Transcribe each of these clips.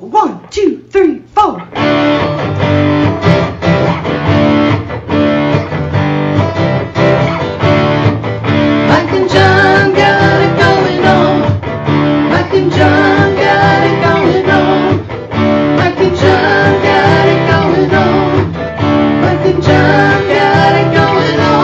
1, 2, 3, 4. Mike and John got it going on. Mike and John got it going on. Mike and John got it going on. Mike and John got it going on.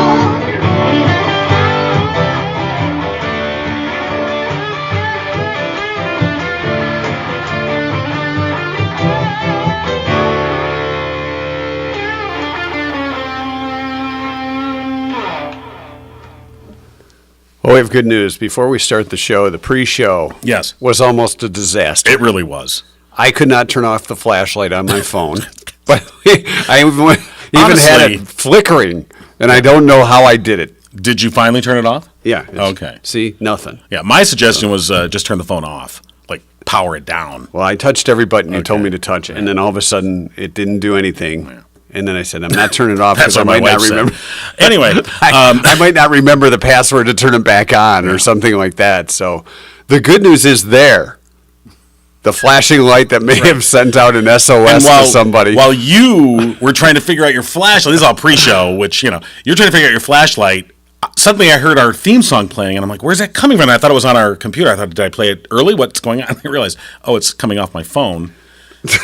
Well, we have good news. Before we start the show, the pre-show was almost a disaster. It really was. I could not turn off the flashlight on my phone, but I even had it flickering, and I don't know how I did it. Did you finally turn it off? Yeah. Okay. See, nothing. Yeah, my suggestion was just turn the phone off, like power it down. Well, I touched every button you told me to touch, and then all of a sudden it didn't do anything. Yeah. And then I said, I'm not turning it off because I might not remember. Anyway. I might not remember the password to turn it back on or something like that. So the good news is there. The flashing light that may have sent out an SOS to somebody. While you were trying to figure out your flashlight, this is all pre-show, which, you're trying to figure out your flashlight. Suddenly I heard our theme song playing, and I'm like, where's that coming from? And I thought it was on our computer. I thought, did I play it early? What's going on? And I realized, it's coming off my phone.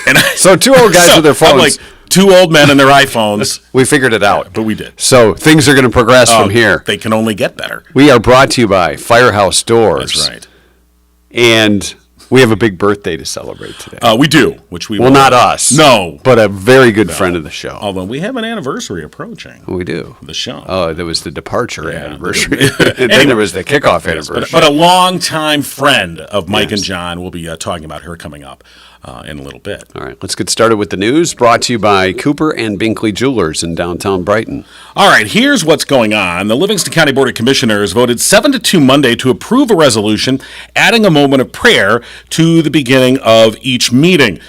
And so two old guys with their phones. I'm like, two old men and their iPhones. We figured it out. But we did. So things are going to progress from here. They can only get better. We are brought to you by Firehouse Doors. That's right. And we have a big birthday to celebrate today. We do, which we will. Well, not us. No. But a very good friend of the show. Although we have an anniversary approaching. We do. The show. Oh, there was the departure anniversary. And then there was the kickoff anniversary. But a longtime friend of Mike and John, we'll be talking about her coming up in a little bit. All right, let's get started with the news, brought to you by Cooper and Binkley Jewelers in downtown Brighton. All right, here's what's going on. The Livingston County Board of Commissioners voted 7-2 Monday to approve a resolution adding a moment of prayer to the beginning of each meeting.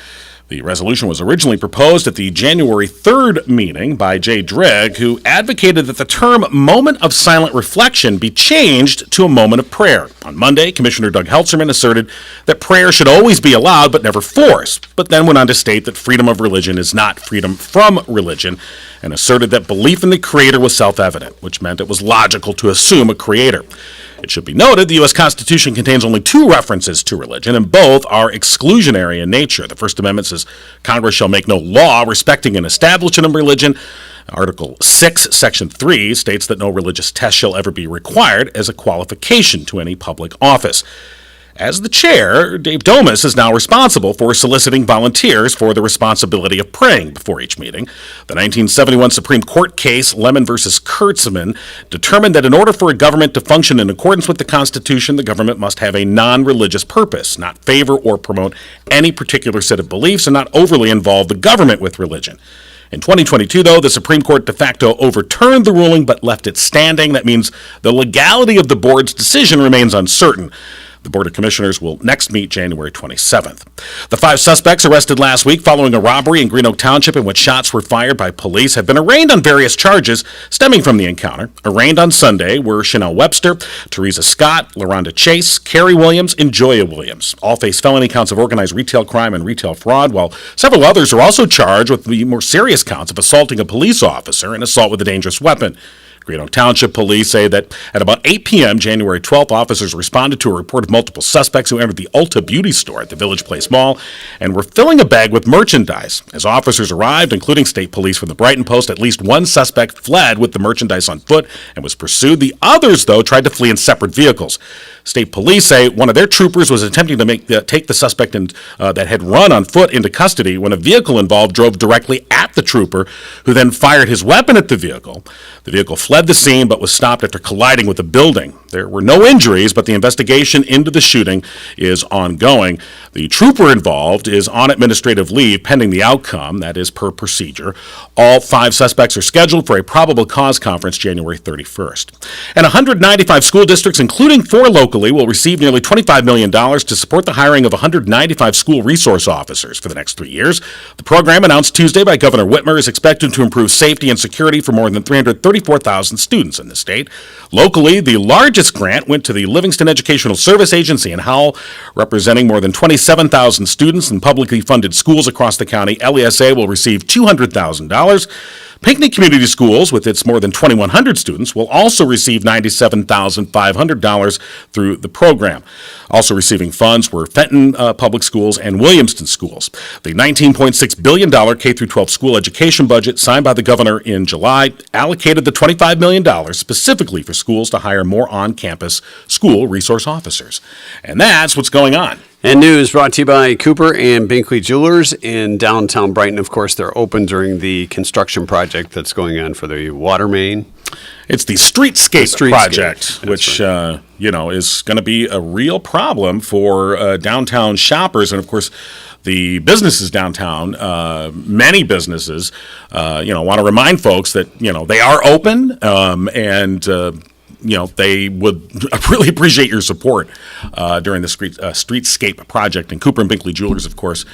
The resolution was originally proposed at the January 3rd meeting by Jay Drigg, who advocated that the term moment of silent reflection be changed to a moment of prayer. On Monday, Commissioner Doug Heltzerman asserted that prayer should always be allowed but never forced, but then went on to state that freedom of religion is not freedom from religion, and asserted that belief in the Creator was self-evident, which meant it was logical to assume a Creator. It should be noted the U.S. Constitution contains only 2 references to religion, and both are exclusionary in nature. The First Amendment says Congress shall make no law respecting an establishment of religion. Article 6, Section 3 states that no religious test shall ever be required as a qualification to any public office. As the chair, Dave Domas is now responsible for soliciting volunteers for the responsibility of praying before each meeting. The 1971 Supreme Court case, Lemon v. Kurtzman, determined that in order for a government to function in accordance with the Constitution, the government must have a non-religious purpose, not favor or promote any particular set of beliefs, and not overly involve the government with religion. In 2022, though, the Supreme Court de facto overturned the ruling but left it standing. That means the legality of the board's decision remains uncertain. The Board of Commissioners will next meet January 27th. The 5 suspects arrested last week following a robbery in Green Oak Township in which shots were fired by police have been arraigned on various charges stemming from the encounter. Arraigned on Sunday were Chanel Webster, Teresa Scott, LaRonda Chase, Carrie Williams, and Joya Williams. All face felony counts of organized retail crime and retail fraud, while several others are also charged with the more serious counts of assaulting a police officer and assault with a dangerous weapon. Green Oak Township police say that at about 8 p.m. January 12th, officers responded to a report of multiple suspects who entered the Ulta Beauty store at the Village Place Mall and were filling a bag with merchandise. As officers arrived, including state police from the Brighton Post, at least one suspect fled with the merchandise on foot and was pursued. The others, though, tried to flee in separate vehicles. State police say one of their troopers was attempting to take the suspect that had run on foot into custody when a vehicle involved drove directly at the trooper, who then fired his weapon at the vehicle. The vehicle fled the scene but was stopped after colliding with a building. There were no injuries, but the investigation into the shooting is ongoing. The trooper involved is on administrative leave pending the outcome, that is per procedure. All 5 suspects are scheduled for a probable cause conference January 31st. And 195 school districts, including 4 locally, will receive nearly $25 million to support the hiring of 195 school resource officers for the next 3 years. The program, announced Tuesday by Governor Whitmer, is expected to improve safety and security for more than 330 34,000 students in the state. Locally, the largest grant went to the Livingston Educational Service Agency in Howell, representing more than 27,000 students in publicly funded schools across the county. LESA will receive $200,000. Pinckney Community Schools, with its more than 2,100 students, will also receive $97,500 through the program. Also receiving funds were Fenton Public Schools and Williamston Schools. The $19.6 billion K-12 school education budget signed by the governor in July allocated the $25 million specifically for schools to hire more on-campus school resource officers. And that's what's going on. And news brought to you by Cooper and Binkley Jewelers in downtown Brighton. Of course, they're open during the construction project that's going on for the water main. It's the Streetscape project, which is going to be a real problem for downtown shoppers, and of course, the businesses downtown. Many businesses, want to remind folks that they are open, and they would really appreciate your support during the Streetscape project. And Cooper and Binkley Jewelers, of course,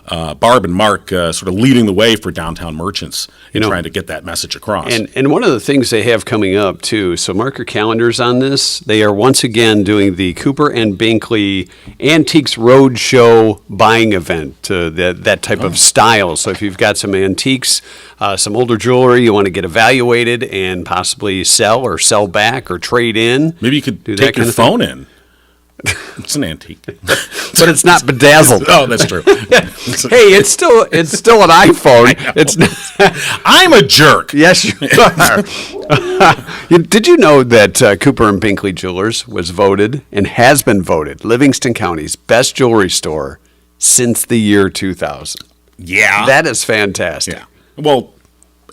Barb and Mark sort of leading the way for downtown merchants in trying to get that message across. And one of the things they have coming up, too, so mark your calendars on this, they are once again doing the Cooper and Binkley Antiques Roadshow buying event, that type of style. So if you've got some antiques, some older jewelry you want to get evaluated and possibly sell back or trade in. Maybe you could take your phone in. It's an antique, but it's not bedazzled. Oh, that's true. Hey, it's still an iPhone. It's not. I'm a jerk. Yes, you are. Did you know that Cooper and Binkley Jewelers was voted and has been voted Livingston County's best jewelry store since the year 2000? Yeah, that is fantastic. Yeah, well.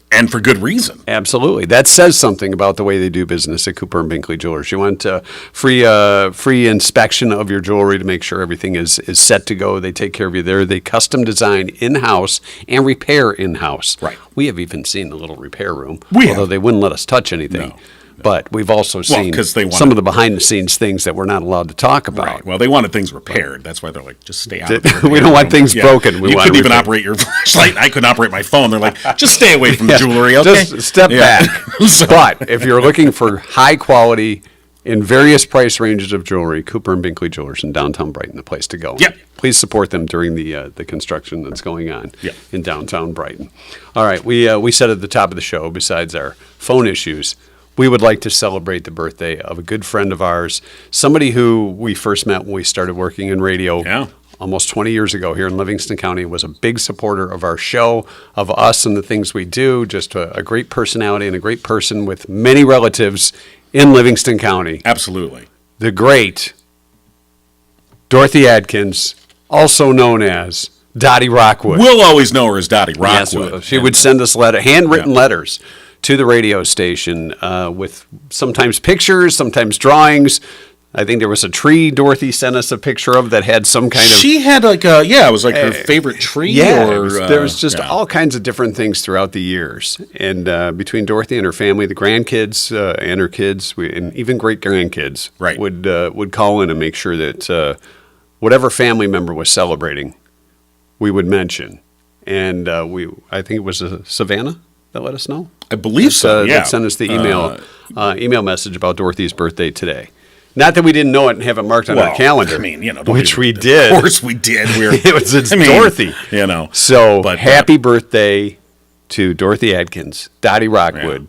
And for good reason. Absolutely. That says something about the way they do business at Cooper and Binkley Jewelers. You want free inspection of your jewelry to make sure everything is set to go. They take care of you there. They custom design in-house and repair in-house. Right. We have even seen the little repair room, although have. They wouldn't let us touch anything. No. But we've also seen some of the behind-the-scenes things that we're not allowed to talk about. Right. Well, they wanted things repaired. That's why they're like, just stay out of the We don't want things broken. You couldn't even operate your flashlight. I couldn't operate my phone. They're like, just stay away from the jewelry, okay? Just step back. But if you're looking for high quality in various price ranges of jewelry, Cooper and Binkley Jewelers in downtown Brighton, the place to go. Yep. Please support them during the construction that's going on Yep. in downtown Brighton. All right, we said at the top of the show, besides our phone issues, we would like to celebrate the birthday of a good friend of ours, somebody who we first met when we started working in radio almost 20 years ago here in Livingston County, was a big supporter of our show, of us and the things we do, just a great personality and a great person with many relatives in Livingston County. Absolutely. The great Dorothy Adkins, also known as Dottie Rockwood. We'll always know her as Dottie Rockwood. Yes, she would send us handwritten letters to the radio station with sometimes pictures, sometimes drawings. I think there was a tree Dorothy sent us a picture of that had some kind of... She had it was like her favorite tree. Yeah, there was just all kinds of different things throughout the years. And between Dorothy and her family, the grandkids and her kids, and even great-grandkids would call in and make sure that whatever family member was celebrating, we would mention. And I think it was Savannah that let us know. I believe so, yeah. That sent us the email message about Dorothy's birthday today. Not that we didn't know it and have it marked on our calendar. I mean, which we did. Of course we did. It's Dorothy. So happy birthday to Dorothy Adkins, Dottie Rockwood,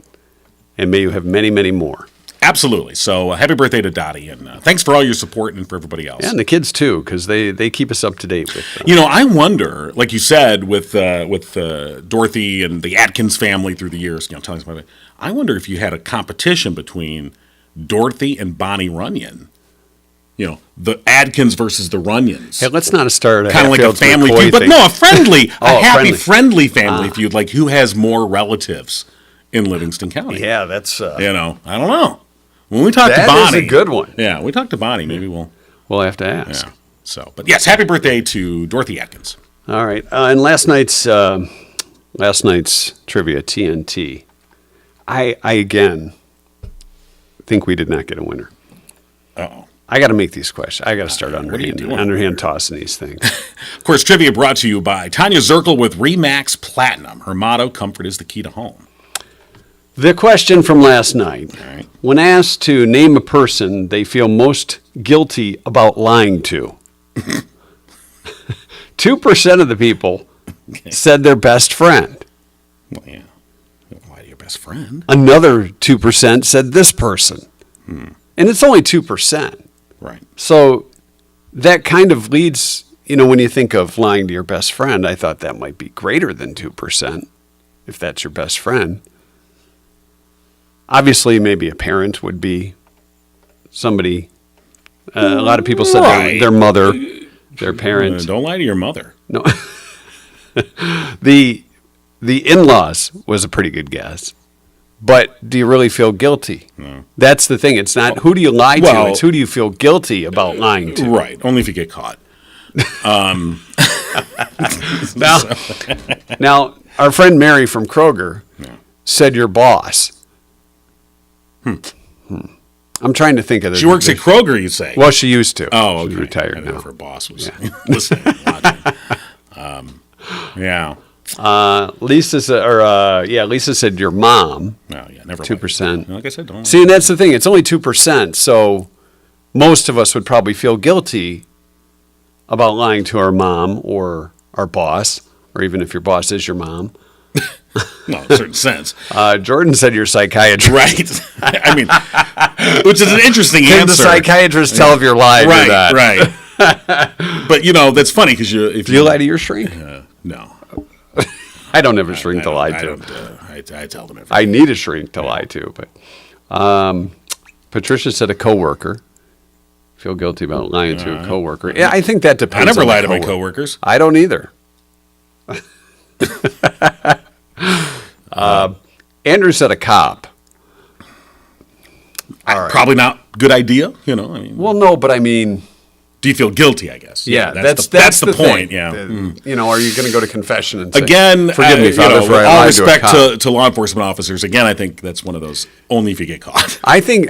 and may you have many, many more. Absolutely. So happy birthday to Dottie, and thanks for all your support and for everybody else. Yeah, and the kids too, because they keep us up to date with them. I wonder, like you said, with Dorothy and the Adkins family through the years, telling us about it. I wonder if you had a competition between Dorothy and Bonnie Runyon. The Adkins versus the Runyons. Hey, let's not start kind of like a family feud, but no, a friendly, happy, friendly family feud. Like who has more relatives in Livingston County? Yeah, that's I don't know. When we talk to Bonnie, that is a good one. Yeah, we talk to Bonnie. Maybe we'll have to ask. Yeah. So, but yes, happy birthday to Dorothy Adkins. All right, and last night's trivia TNT. I again think we did not get a winner. Uh-oh. I got to make these questions. I got to start underhand tossing these things. Of course, trivia brought to you by Tanya Zirkle with Remax Platinum. Her motto: "Comfort is the key to home." The question from last night. All right. When asked to name a person they feel most guilty about lying to, 2% of the people said their best friend. Well, yeah. You don't lie to your best friend. Another 2% said this person. And it's only 2%. Right. So that kind of leads, when you think of lying to your best friend, I thought that might be greater than 2%, if that's your best friend. Obviously, maybe a parent would be somebody. A lot of people said their mother, their parent. Don't lie to your mother. No. The in-laws was a pretty good guess. But do you really feel guilty? No. That's the thing. It's not who do you lie to, it's who do you feel guilty about lying to. Right. Only if you get caught. Now, our friend Mary from Kroger said your boss. I'm trying to think of this. She works at Kroger, you say? Well, she used to. Oh, okay. She's retired I know now. if her boss was listening. Yeah. Lisa said your mom. No, yeah, never. 2%. Like I said, don't. See, and that's the thing. It's only 2%. So most of us would probably feel guilty about lying to our mom or our boss, or even if your boss is your mom. No, in a certain sense. Jordan said your psychiatrist. Right. I mean, which is an interesting Can answer. the psychiatrist tell if you're lying or not? Right. But that's funny because Do you lie to your shrink? No. I don't have a shrink to lie to. I tell them everything. I need a shrink to lie to, but Patricia said a coworker. Feel guilty about lying to a coworker. Yeah, I think that depends. I never on lie the to my coworker. coworkers. I don't either. Andrew said a cop. Probably not a good idea. I mean, Well, no, but I mean, do you feel guilty? I guess. yeah, that's the thing. point. Yeah. Are you going to go to confession and say, Again, forgive me, Father, for with I all lied to a respect cop. to law enforcement officers, again, I think that's one of those only if you get caught. I think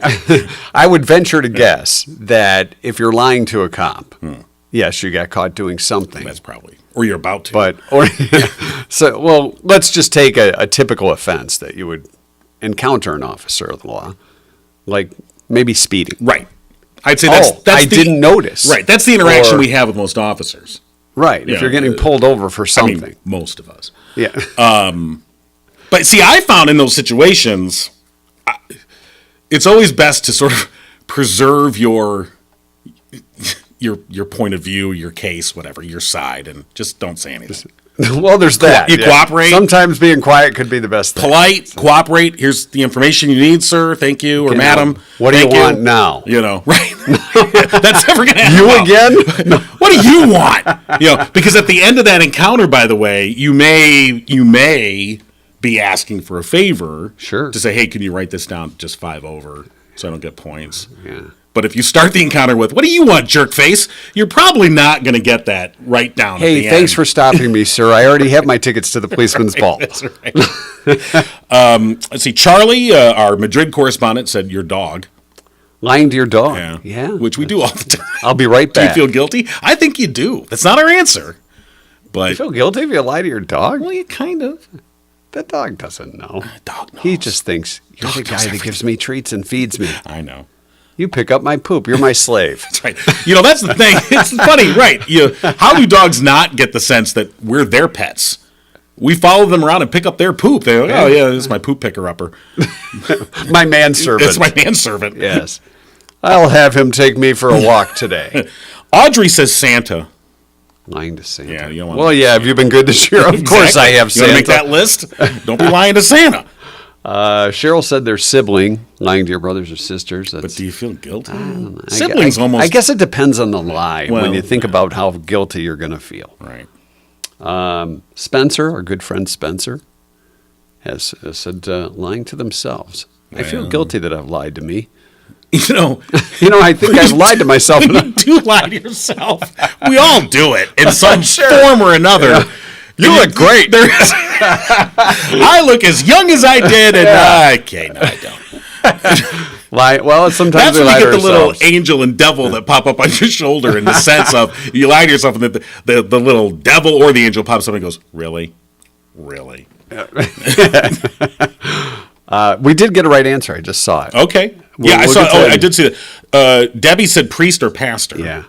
I would venture to guess that if you're lying to a cop, yes, you got caught doing something. That's probably, or you're about to. Let's just take a typical offense that you would encounter an officer of the law, like maybe speeding. Right. I'd say I didn't notice. Right. That's the interaction we have with most officers. Right. If you're getting pulled over for something. I mean, most of us. Yeah. But see, I found in those situations, it's always best to sort of preserve your point of view, your case, whatever, your side, and just don't say anything. Well, there's that. You cooperate. Sometimes being quiet could be the best thing. Polite, cooperate. Here's the information you need, sir. Thank you, or madam. What do you want now? Right. That's never going to happen. You again? No. What do you want? Because at the end of that encounter, by the way, you may be asking for a favor. Sure. To say, hey, can you write this down just 5 over so I don't get points? Yeah. But if you start the encounter with, what do you want, jerk face? You're probably not going to get that right down at the Hey, end. thanks for stopping me, sir. I already have my tickets to the policeman's ball. That's right. Let's see. Charlie, our Madrid correspondent, said your dog. Lying to your dog. Yeah. Which we do all the time. I'll be right Do back. you feel guilty? I think you do. That's not our answer. But You feel guilty if you lie to your dog? well, you kind of. That dog doesn't know. Dog knows. He just thinks, you're the Dog guy knows that gives me treats and feeds me. I know. You pick up my poop. You're my slave. That's right. That's the thing. It's funny, right? How do dogs not get the sense that we're their pets? We follow them around and pick up their poop. They're like, oh, yeah, this is my poop picker-upper. My manservant. It's my manservant. Yes. I'll have him take me for a walk today. Audrey says Santa. Lying to Santa. Yeah, you don't want well, yeah, have you been good this year? Of course I have, You Santa. want to make that list? Don't be lying to Santa. Cheryl said their sibling, lying to your brothers or sisters. But do you feel guilty? Siblings almost. I guess it depends on the lie Well, when you think about how guilty you're going to feel. Right. Spencer, our good friend Spencer, has said lying to themselves. I feel guilty that I've lied to me. I think I've lied to myself. When you do lie to yourself, we all do it in some form or another. Yeah. You look great. I look as young as I did, and okay, no, I don't. Lie. Well, sometimes that's we when lie you to get the little ourselves. angel and devil that pop up on your shoulder in the sense of you lie to yourself, and the little devil or the angel pops up and goes, "Really, really." We did get a right answer. I just saw it. Okay. We'll I saw. get to Oh, that. I did see that. Debbie said priest or pastor. Yeah.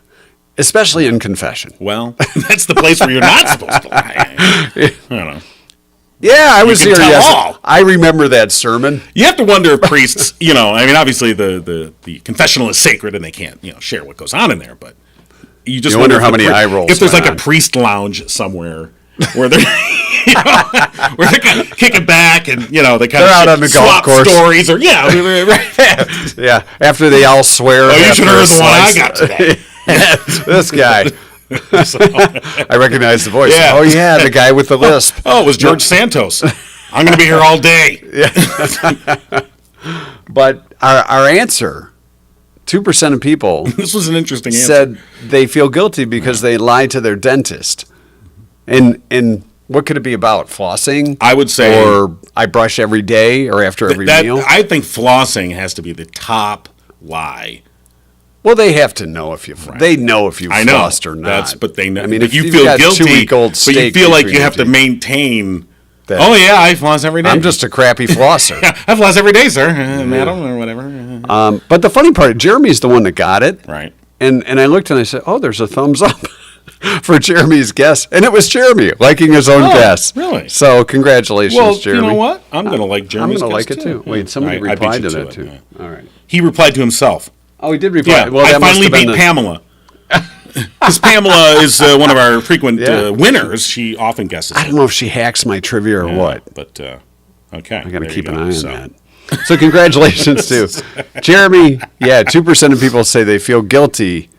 Especially in confession. Well, that's the place where you're not supposed to lie. I don't know. Yeah, I was can here. tell Yes, all. I remember that sermon. You have to wonder if priests, I mean, obviously the confessional is sacred and they can't, share what goes on in there, but you just You wonder if how the many eye rolls if there's went like on. a priest lounge somewhere where they're where they're kind of kicking back and they kind They're out of on the golf swap course. stories or right. Yeah, after they all swear. Oh, you after should a have heard the one I slice. got today. This guy. I recognize the voice. Yeah. Oh, yeah, the guy with the lisp. Oh, it was George Santos. I'm going to be here all day. But our answer, 2% of people This was an interesting answer. said they feel guilty because they lied to their dentist. And what could it be about? Flossing? I would say- Or I brush every day or after every meal? I think flossing has to be the top lie. Well, they have to know if you. They know if you I know. flossed or not. But they know. I mean, but if you you've feel got guilty, 2-week-old but you steak feel like you between have to your teeth. maintain. That- Oh yeah, I floss every day. I'm just a crappy flosser. I floss every day, sir, madam, or whatever. But the funny part, Jeremy's the one that got it. Right. And I looked and I said, oh, there's a thumbs up for Jeremy's guess. And it was Jeremy liking his own Oh, guess. really? So congratulations, Well, Jeremy. you know what? I'm going to like I'm Jeremy's going to like guess, it too. Yeah. Wait, somebody I beat replied you to that it, too. yeah. All right. He replied to himself. Oh, he did reply. Yeah, Well, I that must finally have been beat the- Pamela. Because Pamela is one of our frequent Yeah. winners. She often guesses. I don't know if she hacks my trivia or what. But okay, I got to there keep you an go. eye on So, that. So congratulations to Jeremy. Yeah, 2% of people say they feel guilty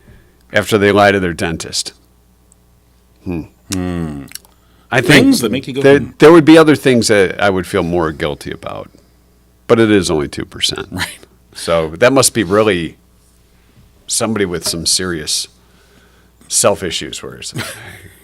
after they lie to their dentist. I think Things that make you go, there would be other things that I would feel more guilty about, but it is only 2%. Right. So that must be really somebody with some serious self issues. Where it's,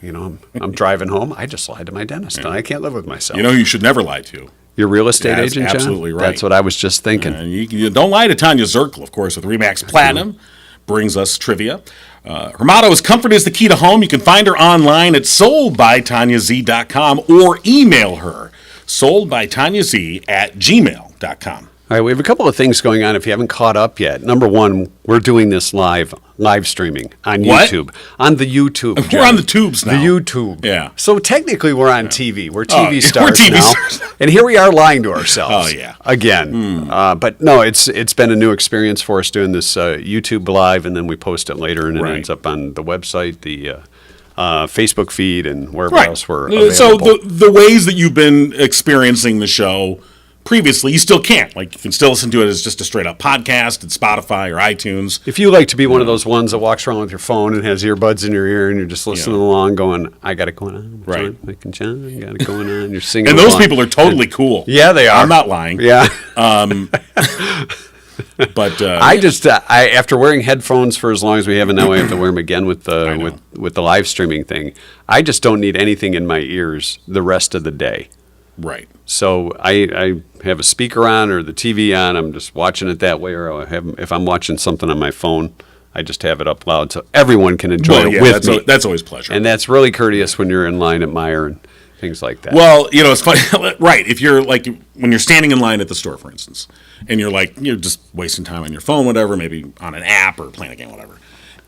I'm driving home. I just lied to my dentist, and I can't live with myself. You should never lie to. Your real estate That's agent, John? absolutely right. That's what I was just thinking. And you don't lie to Tanya Zirkle, of course, with Remax Platinum. Brings us trivia. Her motto is comfort is the key to home. You can find her online at soldbytanyaz.com or email her soldbytanyaz@gmail.com. All right, we have a couple of things going on if you haven't caught up yet. Number one, we're doing this live streaming on What? YouTube. On the YouTube. We're John. on the tubes now. The YouTube. Yeah. So technically we're on TV. We're TV yeah, stars we're TV now. stars. And here we are lying to ourselves. Oh, yeah. Again. But no, it's been a new experience for us doing this YouTube live, and then we post it later, and it Right. ends up on the website, the Facebook feed, and wherever Right. else we're available. So the ways that you've been experiencing the show previously, you still can't. Like, you can still listen to it as just a straight up podcast at Spotify or iTunes. If you like to be one of those ones that walks around with your phone and has earbuds in your ear and you're just listening along going, I got it going on. Right. Mike and John, I got it going on. You're singing And those along. people are totally cool. Yeah, they are. I'm not lying. Yeah. But I just, after wearing headphones for as long as we have, and now I have to wear them again with the with the live streaming thing, I just don't need anything in my ears the rest of the day. right. So I have a speaker on or the TV on. I'm just watching it that way, or if I'm watching something on my phone, I just have it up loud so everyone can enjoy Well, it yeah, with that's me. that's always a pleasure. And that's really courteous when you're in line at Meijer and things like that. Well, it's funny, right? If you're like when you're standing in line at the store, for instance, and you're just wasting time on your phone, whatever, maybe on an app or playing a game, whatever,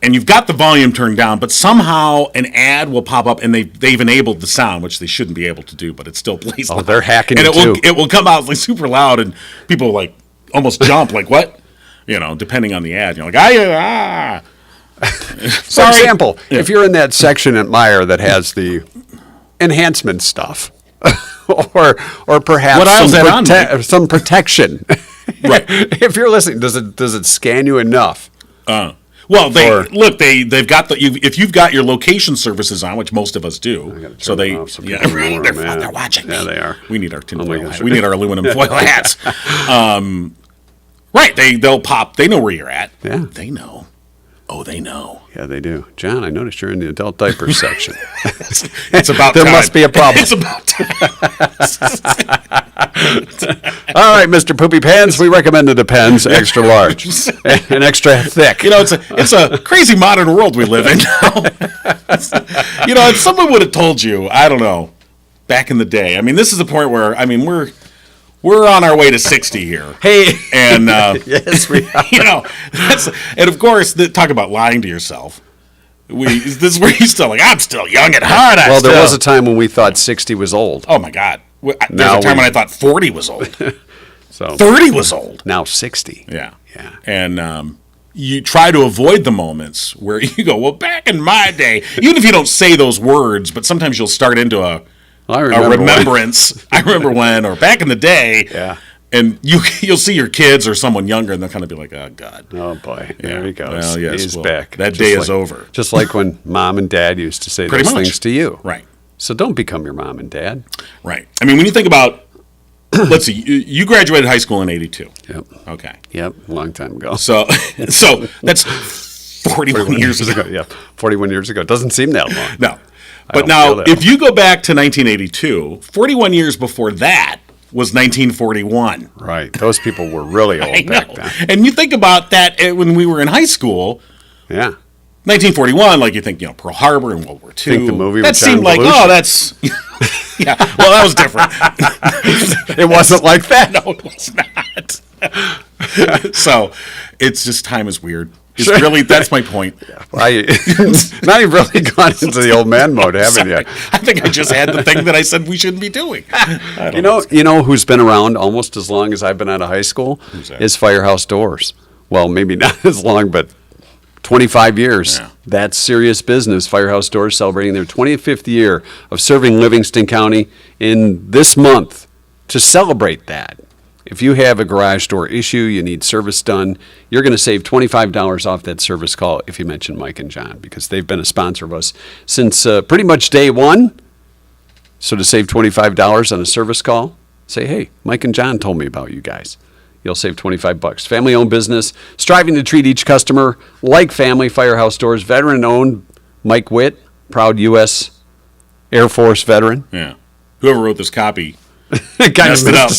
and you've got the volume turned down, but somehow an ad will pop up and they've enabled the sound, which they shouldn't be able to do, but it still plays. Oh, they're hacking and you it will come out like super loud, and people like almost jump, like what? Depending on the ad, you're like For example, if you're in that section at Meijer that has the enhancement stuff, or perhaps What aisle's that on, Mike? some protection. Right. If you're listening, does it scan you enough? Well, they've got if you've got your location services on, which most of us do, so turn they them off so people know where I'm at. they're watching. Yeah, me. they are. We need our tinfoil gosh. hats. We need our aluminum foil hats. Right? They'll pop. They know where you're at. Yeah. They know. Oh, they know. Yeah, they do. John, I noticed you're in the adult diapers section. It's about There time. must be a problem. It's about time. All right, Mr. Poopy Pants, we recommend the Depends extra large and extra thick. It's a crazy modern world we live in now. If someone would have told you, I don't know, back in the day. I mean, this is the point where we're we're on our way to 60 here. Hey, And, yes, we are. and of course, talk about lying to yourself. This is where you're still like, I'm still young at heart. Well, there was a time when we thought 60 was old. Oh, my God. There's Now a time when I thought 40 was old. So 30 was old. now 60. Yeah. Yeah. And you try to avoid the moments where you go, well, back in my day, even if you don't say those words, but sometimes you'll start into a remembrance. I remember when, or back in the day. Yeah. And you'll see your kids or someone younger, and they'll kind of be like, "Oh God, Oh boy, there he goes. Well, yes, He's well, back. that Just day is over." Just like when mom and dad used to say Pretty those much. things to you. Right, So don't become your mom and dad. right. I mean, when you think about, let's see, you graduated high school in '82. Yep. Okay, Yep. A long time ago. so that's 41 years ago. Yeah. 41 years ago. Doesn't seem that long. No, I but don't now feel that if you go back to 1982, 41 years before that was 1941. Right. Those people were really I old know. back then. And you think about that when we were in high school. Yeah. 1941, like you think, Pearl Harbor and World War II. Think the movie that with John seemed like, Belushi. that's yeah. Well, that was different. It wasn't like that. No, it was not. So, it's just time is weird. It's Sure. really that's my point. Now you've really gone into the old man mode, haven't you? I think I just had the thing that I said we shouldn't be doing. I don't You know who's been around almost as long as I've been out of high school? that? Is Firehouse Doors. Well, maybe not as long, but 25 years. Yeah. That's serious business. Firehouse Doors celebrating their 25th year of serving Livingston County in this month. To celebrate that, if you have a garage door issue, you need service done, you're going to save $25 off that service call if you mention Mike and John, because they've been a sponsor of us since pretty much day one. So to save $25 on a service call, say, hey, Mike and John told me about you guys. You'll save $25. Family-owned business, striving to treat each customer like family. Firehouse Doors, veteran-owned. Mike Witt, proud U.S. Air Force veteran. Yeah. Whoever wrote this copy Kind messed it up.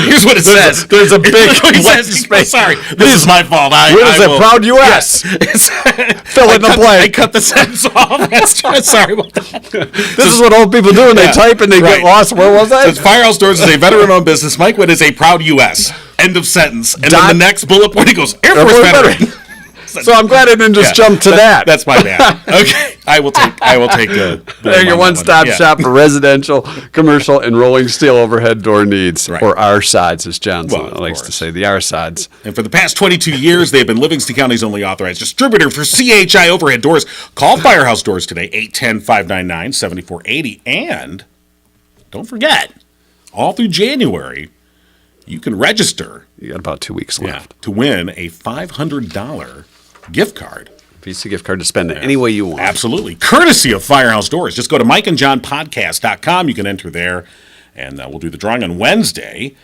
Here's what it says. There's a big He blank says, space. sorry, this is my fault. What is it? will- Proud U.S. Fill in the I blank. cut the sentence off. Sorry about that. This is what old people do when they Yeah, type and they right. get lost. Where was I? Says Firehouse Doors is a veteran-owned business. Mike Witt is a proud U.S. End of sentence. And Dot- then the next bullet point, he goes, Air Air Force Force veteran. So I'm glad I didn't just jump to that. That's my bad. Okay, I will take the. They're your one-stop Yeah. shop for residential, commercial, and rolling steel overhead door needs, Right. or R-sides, as John Well, of likes to course. say, the R-sides. And for the past 22 years, they've been Livingston County's only authorized distributor for CHI overhead doors. Call Firehouse Doors today, 810-599-7480. And don't forget, all through January, you can register You got about 2 weeks left. to win a $500 gift card. Visa gift card to spend it any way you want. Absolutely. Courtesy of Firehouse Doors. Just go to mikeandjohnpodcast.com. You can enter there, and we'll do the drawing on Wednesday,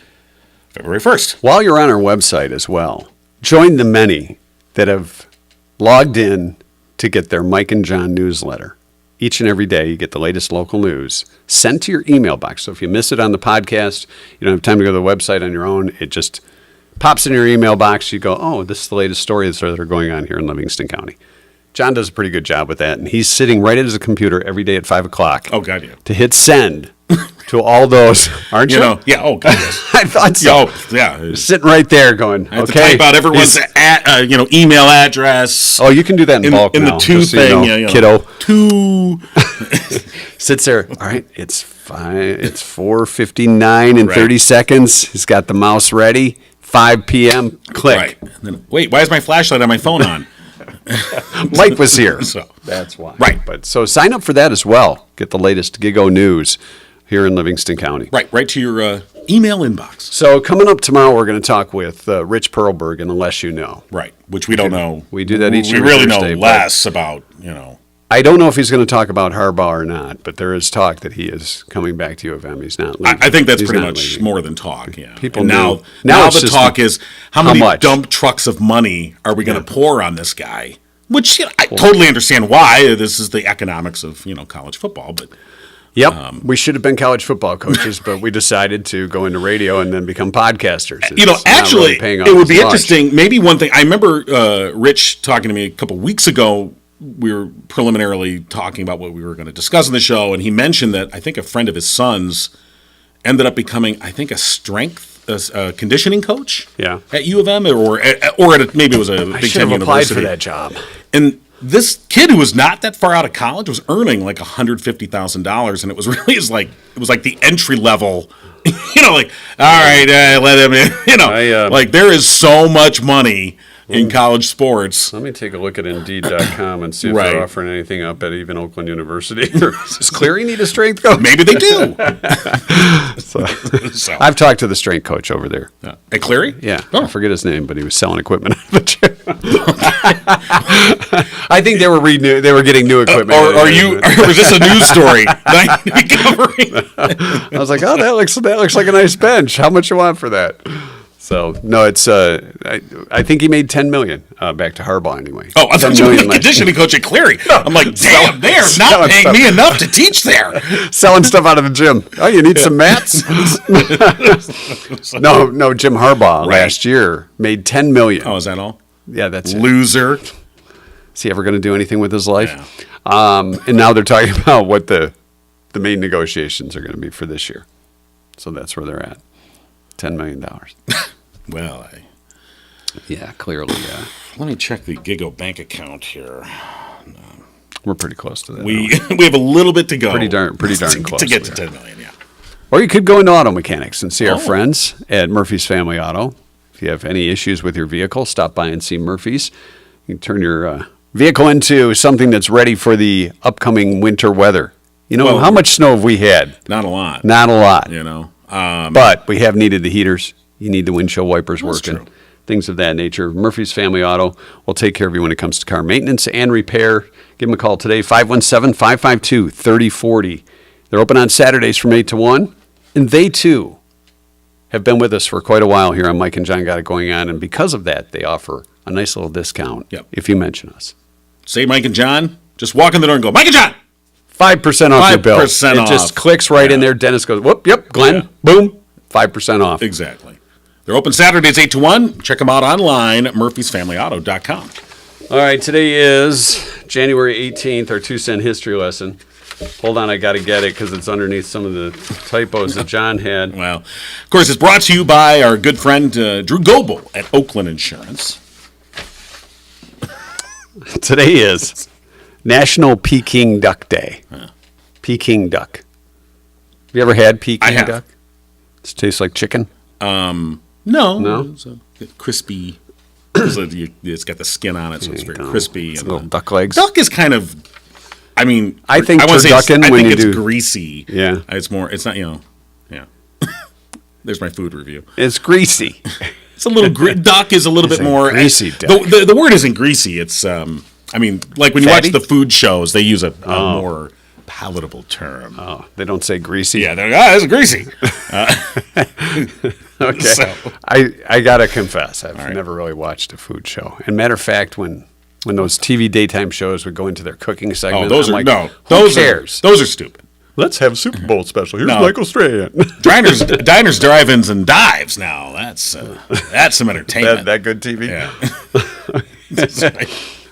February 1st. While you're on our website as well, join the many that have logged in to get their Mike and John newsletter. Each and every day, you get the latest local news sent to your email box. So if you miss it on the podcast, you don't have time to go to the website on your own, it just pops in your email box. You go, oh, this is the latest stories that are going on here in Livingston County. John does a pretty good job with that, and he's sitting right at his computer every day at 5 o'clock Oh, God, yeah. to hit send to all those, aren't you? Yeah, oh, God, yes. I thought so. Oh, yeah. Sitting right there going, I have okay. to type out everyone's email address. Oh, you can do that in bulk in now. the two just so you thing, know, kiddo. Two. Sits there. All right, it's fine. It's 4:59 and Right. 30 seconds. He's got the mouse ready. 5 p.m. Click. Right. And then, wait, why is my flashlight on my phone on? Mike was here. So, That's why. Right. But so sign up for that as well. Get the latest Gigo news here in Livingston County. right to your email inbox. So coming up tomorrow, we're going to talk with Rich Perlberg, and Unless You Know. Right, which we don't know. We do that each We and every really Thursday, know but- less about, I don't know if he's going to talk about Harbaugh or not, but there is talk that he is coming back to U of M. He's not leaving. I think that's He's pretty not much leaving. more than talk. Yeah. People And now, knew. now Now it's the just talk is how how many much? dump trucks of money are we going to pour on this guy? Which I totally understand why. This is the economics of college football, but Yep. We should have been college football coaches, but we decided to go into radio and then become podcasters. It's not actually, really paying off it would as be much. interesting. Maybe one thing I remember Rich talking to me a couple weeks ago. We were preliminarily talking about what we were going to discuss in the show, and he mentioned that I think a friend of his son's ended up becoming, I think, a conditioning coach. Yeah. At U of M, maybe it was a I Big should Ten have applied for university. that job. And this kid who was not that far out of college was earning like $150,000, and it was really it was like the entry level. Like, all right, let him in. Like there is so much money in college sports. Let me take a look at Indeed.com and see if Right. they're offering anything up at even Oakland University. Does Cleary need a strength coach? Maybe they do. So, So. I've talked to the strength coach over there. At Cleary? Yeah, Oh. I forget his name, but he was selling equipment out of the gym. I think they were getting new equipment. Or was this a news story that I need to be covering? I was like, oh, that looks like a nice bench. How much you want for that? So no, it's I think he made $10 million back to Harbaugh anyway. Oh, I thought $10 you were million the conditioning coach at Cleary. I'm like, damn, they are not paying me enough to teach there. selling stuff out of the gym. Oh, you need some mats? No, Jim Harbaugh last year made $10 million. Oh, is that all? Yeah, that's it. Loser. Is he ever going to do anything with his life? And now they're talking about what the main negotiations are going to be for this year. So that's where they're at. $10 million. Well, Yeah, clearly. let me check the Gigo bank account here. We're pretty close to that. We have a little bit to go. Pretty darn close to get we to are. 10 million. Yeah. Or you could go into auto mechanics and see our Oh. friends at Murphy's Family Auto. If you have any issues with your vehicle, stop by and see Murphy's. You can turn your vehicle into something that's ready for the upcoming winter weather. Well, how much snow have we had? Not a lot. Not a lot. But we have needed the heaters. You need the windshield wipers That's working. true. Things of that nature. Murphy's Family Auto will take care of you when it comes to car maintenance and repair. Give them a call today, 517-552-3040. They're open on Saturdays from 8 to 1. And they, too, have been with us for quite a while here on Mike and John Got It Going On. And because of that, they offer a nice little discount if you mention us. Say Mike and John. Just walk in the door and go, Mike and John. 5% off your bill. 5% It just off. clicks right in there. Dennis goes, whoop, yep, Glenn, Yeah. boom, 5% off. Exactly. They're open Saturdays 8 to 1. Check them out online at murphysfamilyauto.com. All right, today is January 18th, our 2-cent history lesson. Hold on, I got to get it because it's underneath some of the typos that John had. Well, of course, it's brought to you by our good friend Drew Goebel at Oakland Insurance. Today is National Peking Duck Day. Peking duck. Have you ever had Peking I have. duck? Does it taste like chicken? No. No? It's a crispy. It's got the skin on it, so it's very crispy. It's and little duck legs. Duck is kind of, I mean, I think wanna say turducken I when think you it's do- greasy. Yeah. It's not, yeah. There's my food review. It's greasy. It's a little, duck is a little It's bit a more. greasy duck. The word isn't greasy. It's, I mean, like when you Fatty? watch the food shows, they use a more palatable term. Oh, they don't say greasy? Yeah, they're like, it's greasy. Okay. So- I got to confess, I've right. never really watched a food show. And matter of fact, when those TV daytime shows would go into their cooking segment, Oh, those I'm are like, who those cares? those are stupid. Let's have Super Bowl special. Here's No. Michael Strahan. Diners, drive-ins, and dives. Now that's some entertainment. that good TV? Yeah. That's right.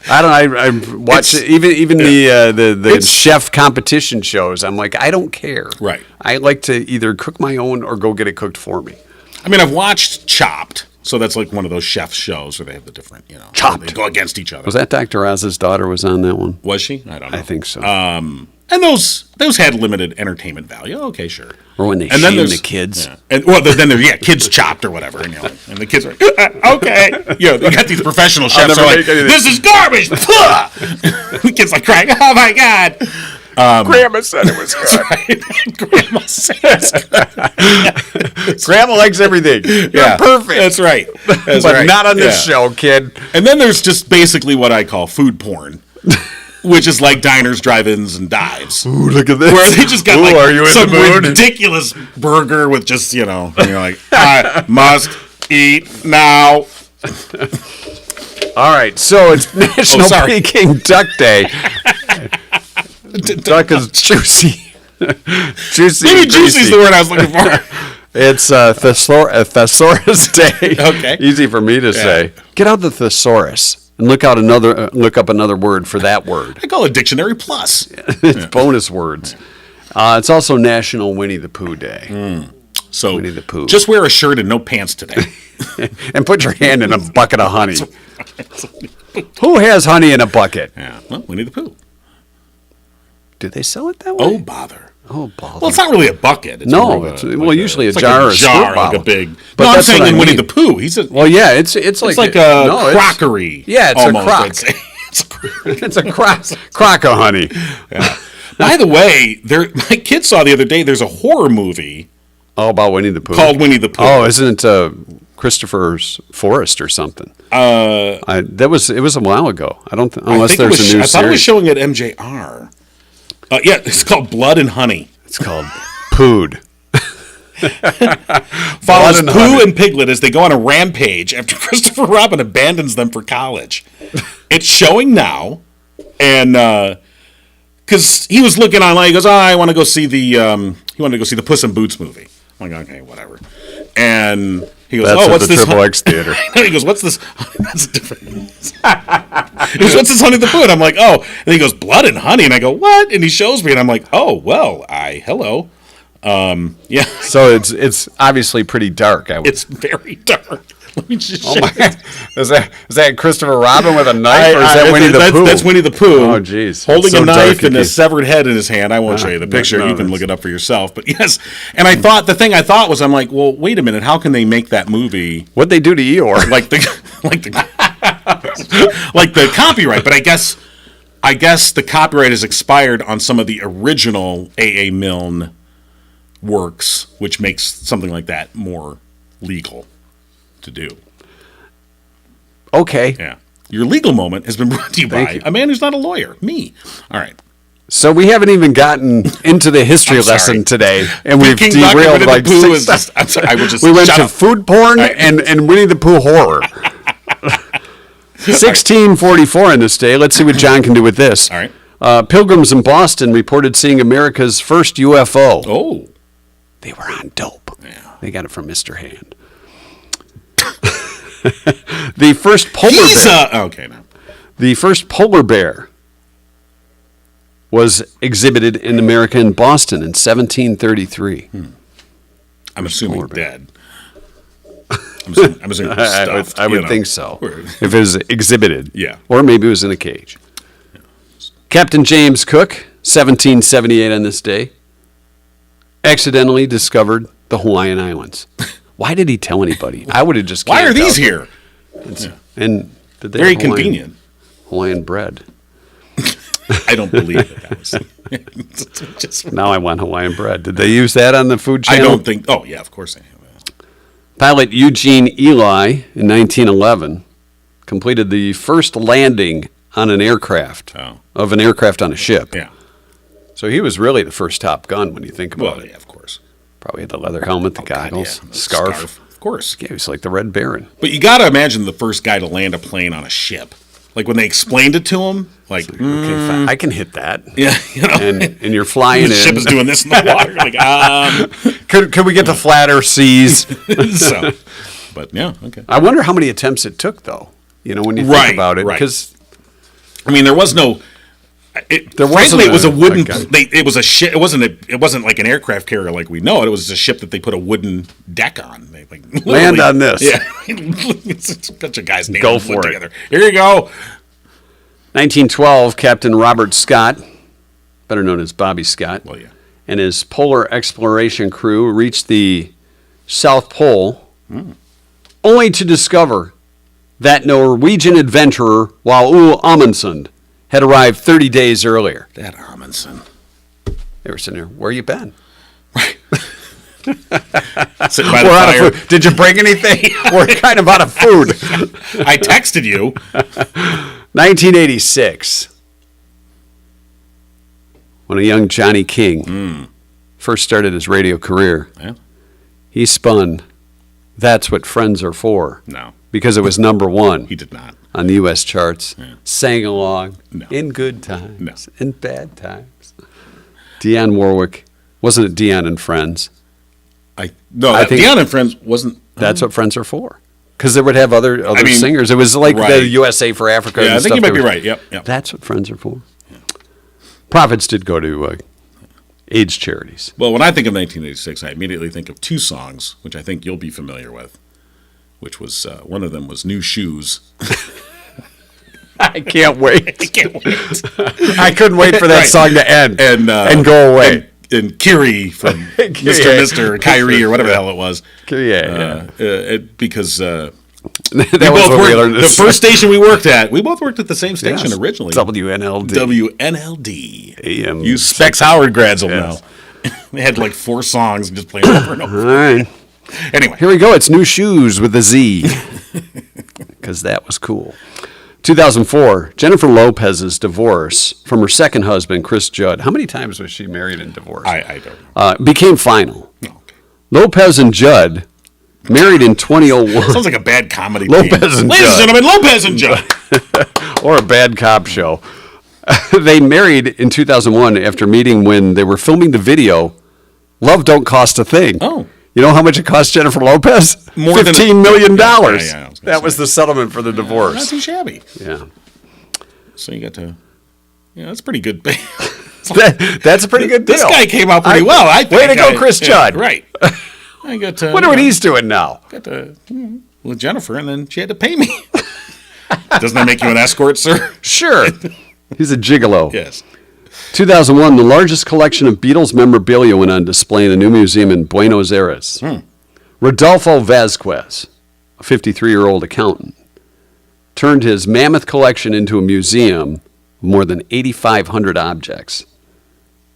I don't. I watch It's- even the It's- chef competition shows. I'm like, I don't care. Right. I like to either cook my own or go get it cooked for me. I mean, I've watched Chopped, so that's like one of those chef shows where they have the different, Chopped. they go against each other. Was that Dr. Oz's daughter was on that one? Was she? I don't know. I think so. And those had limited entertainment value. Okay, sure. Or when they And then shame there's- the kids. Yeah. And then there's Kids Chopped or whatever, and the kids are okay. You got these professional chefs never who are like, make anything. "This is garbage." The kids like crying, "Oh my god!" Grandma said it was good. Right? Grandma says, Grandma likes everything. You're perfect. That's right. That's but right. not on this Yeah. show, kid. And then there's just basically what I call food porn, which is like diners, drive-ins, and dives. Ooh, look at this. Where they just got Ooh, are you in some the mood? ridiculous burger with just, and you're like, I must eat now. All right, so it's National sorry. Peking Duck Day. Duck is juicy. Juicy. Maybe and juicy is greasy. the word I was looking for. It's Thesaurus Day. Okay. Easy for me to say. Get out the thesaurus and look up another word for that word. I call it Dictionary Plus. It's bonus words. It's also National Winnie the Pooh Day. So Winnie the Pooh. just wear a shirt and no pants today. And put your hand in a bucket of honey. Who has honey in a bucket? Yeah, well, Winnie the Pooh. Do they sell it that way? Oh, bother. Oh, bother. Well, it's not really a bucket. It's No, more of it's, a, well, usually a it's jar or a jar, squirt like bottle. a big. But No, I'm that's saying what I in Winnie mean. the Pooh. He's a. Well, yeah, it's like a no, it's- crockery. Yeah, it's almost, a crock. I'd say. It's a crock. It's a crock of honey. Yeah. By the way, my kids saw the other day. There's a horror movie Oh, about Winnie the Pooh. called Winnie the Pooh. Oh, isn't it Christopher's Forest or something? It was a while ago. I don't unless there's a new I thought it was series. showing at MJR. Yeah, it's called Blood and Honey. It's called Pooed. Follows and Pooh Honey. and Piglet as they go on a rampage after Christopher Robin abandons them for college. It's showing now, and because he was looking online, he goes, I want to go see the he wanted to go see the Puss in Boots movie. I'm like, okay, whatever. And he goes, That's oh, at what's the this? Triple X Theater. He goes, what's this? That's different. He goes, what's this Honey the Pooh? And I'm like, oh. And he goes, Blood and Honey. And I go, what? And he shows me, and I'm like, oh, well, hello. Yeah, So it's obviously pretty dark. it's very dark. Let me just Oh show my you. God. Is that Christopher Robin with a knife, or is that Winnie the Pooh? That's Winnie the Pooh. Oh, jeez. Holding It's so a dark knife you and a can't- severed head in his hand. I won't show you the picture. You can look it up for yourself. But yes, and the thing I thought was, I'm like, well, wait a minute. How can they make that movie What'd they do to Eeyore? like the copyright? But I guess the copyright is expired on some of the original A.A. Milne works, which makes something like that more legal to do. Okay. Yeah. Your legal moment has been brought to you by you. a man who's not a lawyer, me. All right. So we haven't even gotten into the history I'm sorry. lesson today, and we've Thinking Dr. derailed Winnie the like Pooh six is just, I'm sorry, I will just We went shut to up. food porn Right. and Winnie the Pooh horror. 1644 in this day. Let's see what John can do with this. All right. Pilgrims in Boston reported seeing America's first UFO. Oh. They were on dope. Yeah. They got it from Mr. Hand. The first polar He's bear. okay now. The first polar bear was exhibited in America in Boston in 1733. I'm assuming polar bear. dead. I'm assuming stuffed. I would think so. If it was exhibited. Yeah. Or maybe it was in a cage. Captain James Cook, 1778 on this day, accidentally discovered the Hawaiian Islands. Why did he tell anybody? I would have just Why are camped these out here? there. And did they Very have Hawaiian- convenient. Hawaiian bread. I don't believe it. That was just, Now I want Hawaiian bread. Did they use that on the Food I Channel? don't think. Oh yeah, of course they have. Pilot Eugene Ely in 1911 completed the first landing on an aircraft, of an aircraft on a ship. Yeah. So he was really the first Top Gun when you think about Well, it. yeah, of course. Probably had the leather helmet, the goggles, God, yeah. scarf. Of course. Yeah, he was like the Red Baron. But you got to imagine the first guy to land a plane on a ship. Like when they explained it to him, like, Okay, fine. I can hit that. yeah, you know, And you're flying the in. ship is doing this in the water. Like, Could we get to flatter seas? so, but yeah, okay. I wonder how many attempts it took, though. You know, when you Right, think about it, right. because I mean, there was no. There frankly, wasn't it was a wooden. like It was a ship. It wasn't like an aircraft carrier like we know it. It was a ship that they put a wooden deck on. They like Land literally- on this. Yeah, it's a bunch of guys named Go for it. together. Here you go. 1912, Captain Robert Scott, better known as Bobby Scott, Well, yeah. and his polar exploration crew reached the South Pole, only to discover that Norwegian adventurer Waul Amundsen had arrived 30 days earlier. That Amundsen. They were sitting there, where you been? Sitting by the We're out fire. of food. Did you bring anything? We're kind of out of food. I texted you. 1986, when a young Johnny King first started his radio career, Yeah. he spun That's What Friends Are For, No, because it was number one he did not. on the U.S. charts. Yeah. Sang along No. in good times, No. in bad times. Dionne Warwick, wasn't it Dionne and Friends? I think- Dionne and Friends wasn't. That's what Friends are for. Because they would have other mean, singers. It was like right. the USA for Africa. Yeah, and I think stuff. you might There be was- right. Yep. That's what Friends are for. Profits did go to AIDS charities. Well, when I think of 1986, I immediately think of two songs, which I think you'll be familiar with, which was, one of them was New Shoes. I can't wait. I can't wait. I couldn't wait for that Right. song to end and go away. And Kiri from Mr. Kyrie or whatever the hell it was. Because that was what we learned. the first station we worked at, we both worked at the same station originally. WNLD. WNLD. AM. You Specs Howard grads will know. They had like 4 songs and just played over and over. All right. Anyway. Here we go. It's New Shoes with a Z. Because that was cool. 2004, Jennifer Lopez's divorce from her second husband, Chris Judd. How many times was she married and divorced? I don't know. Became final. No, okay. Lopez and Judd married in 2001. Sounds like a bad comedy Lopez theme. and Ladies and Judd. gentlemen, Lopez and Judd. Or a bad cop show. They married in 2001 after meeting when they were filming the video, Love Don't Cost a Thing. Oh. You know how much it cost Jennifer Lopez? More than $15 million. Yeah, I was gonna That was say. the settlement for the Not divorce. too shabby. Yeah. So you got to, that's pretty good. That's a pretty good deal. This guy came out pretty well. I think. Way to go, Chris Judd. Right. I got to. Wonder what he's doing now. Got to with Jennifer, and then she had to pay me. Doesn't that make you an escort, sir? Sure. He's a gigolo. Yes. 2001, the largest collection of Beatles memorabilia went on display in a new museum in Buenos Aires. Rodolfo Vazquez, a 53-year-old accountant, turned his mammoth collection into a museum of more than 8,500 objects,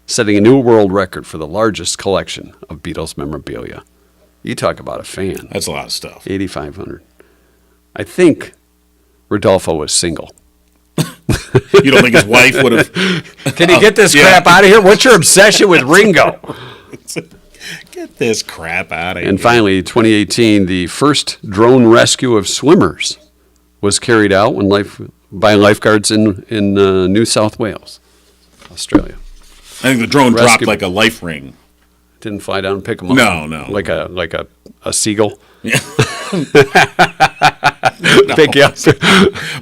setting a new world record for the largest collection of Beatles memorabilia. You talk about a fan. That's a lot of stuff. 8,500. I think Rodolfo was single. You don't think his wife would have? Can you get this crap out of here? What's your obsession with Ringo? Get this crap out of here. And finally, 2018, the first drone rescue of swimmers was carried out by lifeguards in New South Wales, Australia. I think the drone dropped Rescue. like a life ring. Didn't fly down and pick them up. No. Like a seagull. Yeah. Pick you up.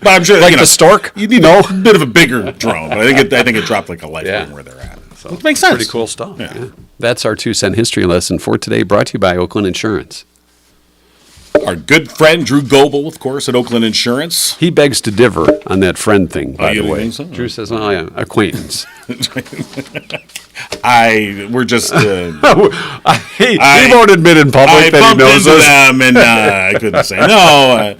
But I'm sure Like the stork? You need a bit of a bigger drone. But I think it dropped like a life ring where they're at. So it makes sense. Pretty cool stuff. Yeah. That's our 2-cent history lesson for today, brought to you by Oakland Insurance. Our good friend Drew Goebel, of course, at Oakland Insurance. He begs to differ on that friend thing, by you the way. think so? Drew says, oh, yeah, acquaintance. We're just. He won't admit in public I that he bumped knows into us. them, and I couldn't say no.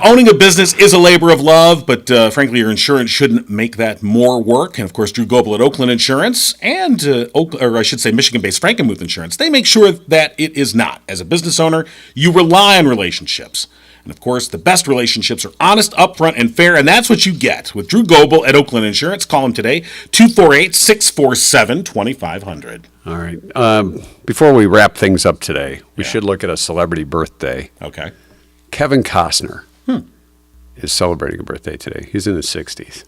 Owning a business is a labor of love, but frankly, your insurance shouldn't make that more work. And of course, Drew Goebel at Oakland Insurance and Michigan-based Frankenmuth Insurance, they make sure that it is not. As a business owner, you rely on relationships. And of course, the best relationships are honest, upfront, and fair, and that's what you get with Drew Goebel at Oakland Insurance. Call him today, 248-647-2500. All right. Before we wrap things up today, we should look at a celebrity birthday. Okay. Kevin Costner is celebrating a birthday today. He's in his 60s.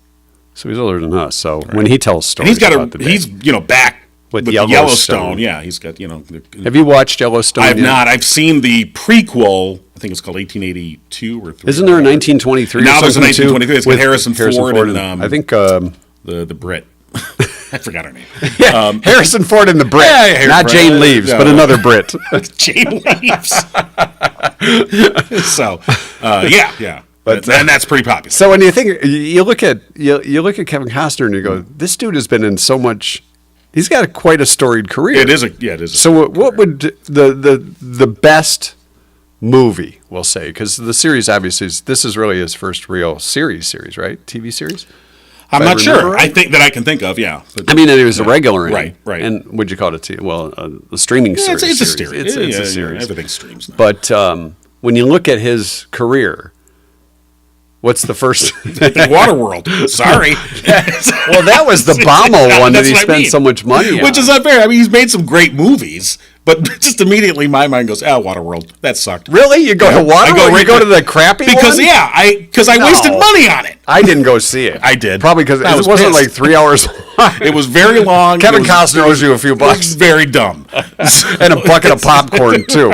So he's older than us. So when he tells stories And about the day. he's back With with Yellowstone. Yellowstone. Yeah, he's got, Have you watched Yellowstone I have yet? not. I've seen the prequel. I think it's called 1882 or 3. Isn't there a 1923 Now or there's a something, too? 1923. It's got With Harrison Ford and, I think the Brit. I forgot her name. Harrison Ford and the Brit. Yeah, Not Brit. Jane Leaves, No. but another Brit. Jane Leaves. So, yeah. But- And that's pretty popular. So when you think you look at Kevin Costner and you go, this dude has been in so much. He's got quite a storied career. It is a So what would the best movie, we'll say, because the series obviously this is really his first real series, right? TV series. I'm if I not sure. remember right. I think that I can think of, yeah. But I mean, it was a regular in. Right. And would you call it the streaming yeah, series? it's a series. It's a series. Everything streams now. But when you look at his career, what's the first? Waterworld. Sorry. Well, that was the Bommel one that That's he what I spent mean. so much money on. Which is unfair. I mean, he's made some great movies, but just immediately my mind goes, Waterworld. That sucked. Really? You go to Waterworld? You go to the crappy Because, one? I No. wasted money on it. I didn't go see it. I did. Probably because I it was wasn't pissed. like 3 hours long. It was very long. Kevin It was- Costner owes you a few It was bucks very dumb. and a bucket of popcorn, too.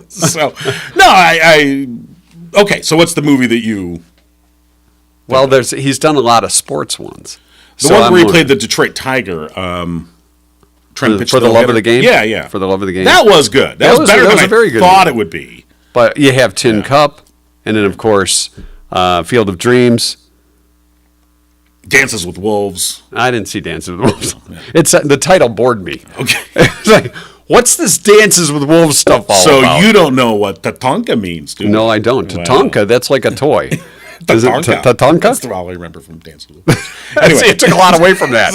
So, no, okay, so what's the movie that you... Well, he's done a lot of sports ones. The one where he played the Detroit Tiger. trying to pitch For the love of the game? Yeah, yeah. For the love of the game. That was good. That was better that than was a I very good thought one. it would be. But you have Tin Cup, and then, of course, Field of Dreams. Dances with Wolves. I didn't see Dances with Wolves. It's the title bored me. Okay. It's like, what's this Dances with Wolves stuff all So about? you don't know what Tatanka means, do you? No, I don't. Wow. Tatanka, that's like a toy. Is it Tatanka. Tatanka? That's all I remember from Dances with Wolves. Anyway. See, it took a lot away from that.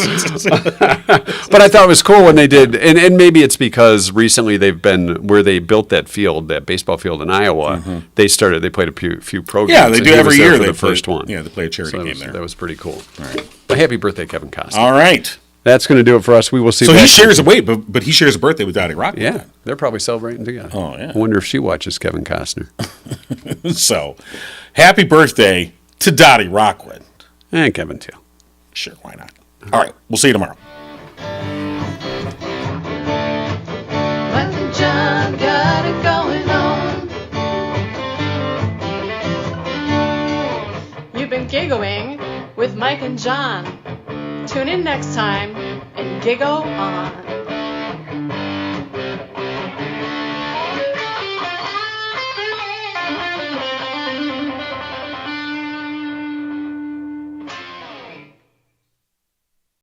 But I thought it was cool when they did, and maybe it's because recently they've been, where they built that field, that baseball field in Iowa, they played a few programs. Yeah, they and do he every was there year. for They the first one. Yeah, they play a charity So game there. that was pretty cool. All right. Well, happy birthday, Kevin Costner. All right. That's going to do it for us. We will see. So back he shares a wait, but he shares a birthday with Dottie Rock. Yeah, they're probably celebrating together. Oh, yeah. I wonder if she watches Kevin Costner. So, happy birthday to Dottie Rockwood. And Kevin, too. Sure, why not? All right, we'll see you tomorrow. Mike and John got it going on. You've been giggling with Mike and John. Tune in next time and giggle on.